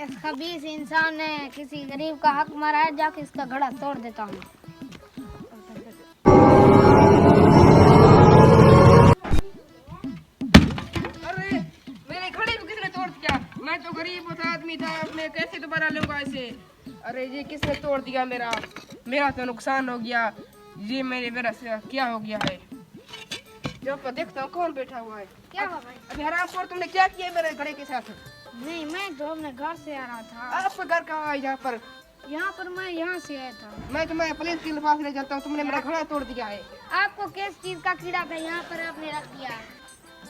इस खबीस इंसान ने किसी गरीब का हक मारा है, जाके इसका घड़ा तोड़ देता हूँ। अरे मेरे घड़े को किसने तोड़ दिया? मैं तो गरीब आदमी था, मैं कैसे दोबारा लूंगा इसे? अरे ये किसने तोड़ दिया? मेरा तो नुकसान हो गया। ये मेरा से क्या हो गया है? जब देखता हूँ कौन बैठा हुआ है। क्या हुआ भाई? अभी हरामखोर, तुमने क्या किया मेरे घड़े के साथ? नहीं, मैं तो अपने घर से आ रहा था। आपका घर कहाँ है? यहाँ पर मैं यहाँ से आया था। मैं तुम्हें पुलिस के पास ले जाता हूँ। तुमने मेरा घड़ा तोड़ दिया है। आपको किस चीज का कीड़ा था यहाँ पर आपने रख दिया?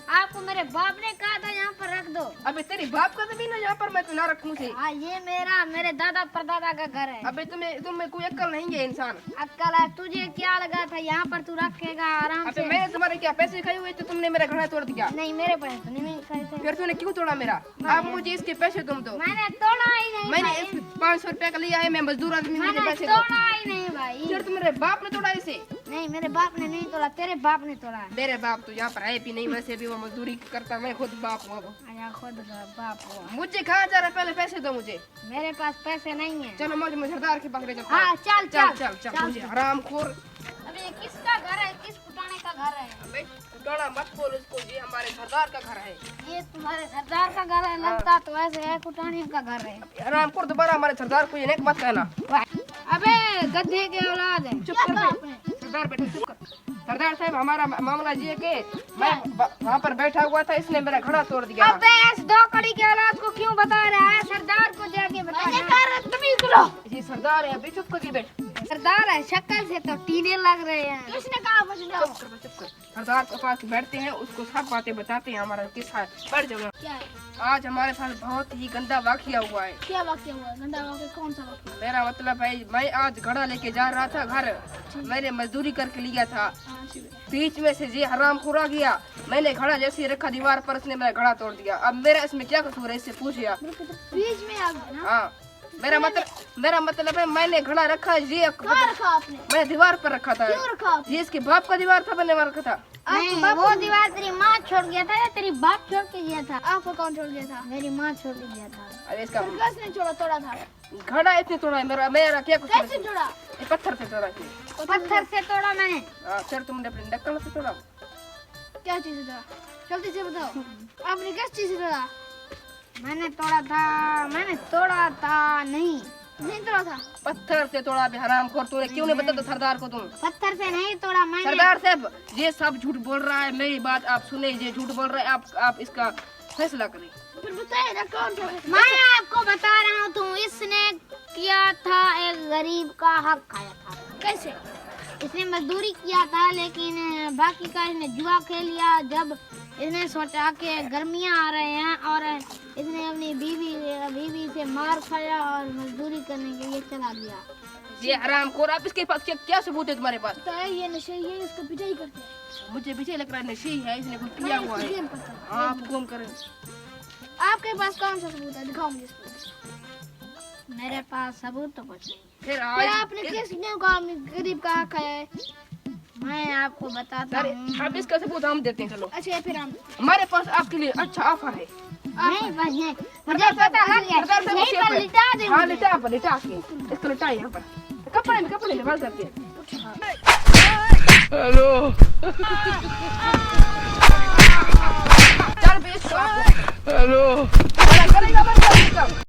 आपको मेरे बाप ने कहा था यहाँ पर रख दो। अबे तेरी बाप का जमीन है यहाँ पर, मैं तो ना रखूँ से। हाँ, ये मेरे दादा परदादा का घर है। अबे तुम्हें कोई अक्ल नहीं है इंसान। अक्ल है? तुझे क्या लगा था यहाँ पर तू रखेगा आराम अबे से? मैंने तुम्हारे क्या पैसे खाए हुए थे? तुमने मेरा घड़ा तोड़ दिया। नहीं, मेरे पैसे तो नहीं खाए थे। फिर तूने क्यों तोड़ा मेरा? आप मुझे इसके पैसे तुम दो। मैंने तोड़ा ही नहीं मैंने भाई। 500 रुपया का लिया है, मैं मजदूर आदमी, मुझे मैंने पैसे दो। तोड़ा ही नहीं भाई। फिर तुम्हारे बाप ने तोड़ा इसे? नहीं, मेरे बाप ने नहीं तोड़ा, तेरे बाप ने तोड़ा है। मेरे बाप तो यहाँ पर है भी नहीं, वैसे भी वो मजदूरी करता, मैं खुद बाप हूँ। आया खुद का बाप हुआ। मुझे कहाँ जा रहा है? पहले पैसे दो मुझे। मेरे पास पैसे नहीं है। चलो मुझे सरदार के पास ले चलता हाँ, हूँ। चल चल चल चल, मुझे हरामखोर। अबे ये किसका घर है? किस पुटाने का घर है? अबे कुटाना मत बोल उसको, ये हमारे सरदार का घर है। ये तुम्हारे सरदार का घर है? लगता तो ऐसे है कुटाने का घर है। हरामखोर, दोबारा हमारे सरदार को ये नहीं मत कहना। अबे गधे के औलाद है। चुप कर बे। सरदार बैठे, चुप कर। सरदार साहब, हमारा मामला ये के मैं वहाँ पर बैठा हुआ था, इसने मेरा घड़ा तोड़ दिया। अबे इस दो कड़ी के औलाद को क्यों बता रहा है? सरदार को जाके बता। ये सरदार है, अभी चुप करके बैठ। सरदार है, शक्ल से तो टीने लग रहे हैं। किसने कहा बच जाओ? चुप कर। सरदार के पास बैठते हैं, उसको सब बातें बताते हैं। हमारा किस्सा है, बढ़ जाओ। क्या है? आज हमारे साथ बहुत ही गंदा वाकया हुआ है। क्या वाकया हुआ? गंदा वाकया? कौन सा वाकया? मेरा मतलब है, मैं आज घड़ा लेके जा रहा था घर। मैंने मजदूरी करके लिया था। बीच में से ये हरामखोर आ गया। मैंने घड़ा जैसे ही रखा दीवार पर, उसने मेरा घड़ा तोड़ दिया। अब मेरा इसमें क्या कसूर है? इससे पूछिए। बीच में आ गया ना? हाँ, मेरा मतलब है, मैंने घड़ा रखा, ये कहाँ रखा आपने? मैं दीवार पर रखा था। क्यों रखा आपने? ये इसके बाप का दीवार था, मैंने रखा था। नहीं, वो दीवार तेरी माँ छोड़ गया था या तेरी बाप छोड़ के गया था? आपको कौन छोड़ गया था? मेरी माँ छोड़ के गया था। अरे इसका किसने तोड़ा था? घड़ा इसने तोड़ा है। मेरा क्या कसूर है? कैसे तोड़ा? ये पत्थर से तोड़ा इसने। पत्थर से तोड़ा मैंने। हाँ, फिर तुमने अपने नक्कल से तोड़ा। क्या चीज से तोड़ा? जल्दी से बताओ, आपने किस चीज से तोड़ा? मैंने तोड़ा था नहीं तोड़ा था। पत्थर से तोड़ा। हरामखोर, तूने क्यों नहीं बताया सरदार को? तुम पत्थर से नहीं तोड़ा मैंने। सरदार साहब, ये सब झूठ बोल रहा है। मेरी बात आप सुने, ये झूठ बोल रहा है। आप इसका फैसला करें। फिर बताइए ना कौन था? मैं आपको बता रहा हूँ, तुम इसने किया था, एक गरीब का हक खाया था। कैसे? इसने मजदूरी किया था, लेकिन बाकी का इसने जुआ खेल लिया। जब इसने सोचा कि गर्मियाँ आ रहे हैं और इसने अपनी बीवी से मार खाया और मजदूरी करने के लिए चला गया। ये हरामखोर, आप इसके पास क्या सबूत है तुम्हारे पास? ये नशे है, इसको पिटाई करते हैं। मुझे पीछे लग रहा है नशे ही है, इसने कुछ किया हुआ है। आप कौन करें? आपके पास कौन सा सबूत है? दिखाओ मुझे सबूत। मेरे पास सबूत तो कुछ नहीं। फिर आपने किसने कहा गरीब का हक खाया है? मैं आपको बताता हूँ। अब इसका सबूत हम देते हैं। चलो। अच्छा, फिर हम हमारे पास आपके लिए अच्छा ऑफर है। नहीं बस ये मुझे पता लग गया। यहीं पर लिटा दे। हाँ, लिटा के इसको लिटा यहाँ पर। कपड़े में बाल करके। हेलो। चल बे इसको। हेलो। करेगा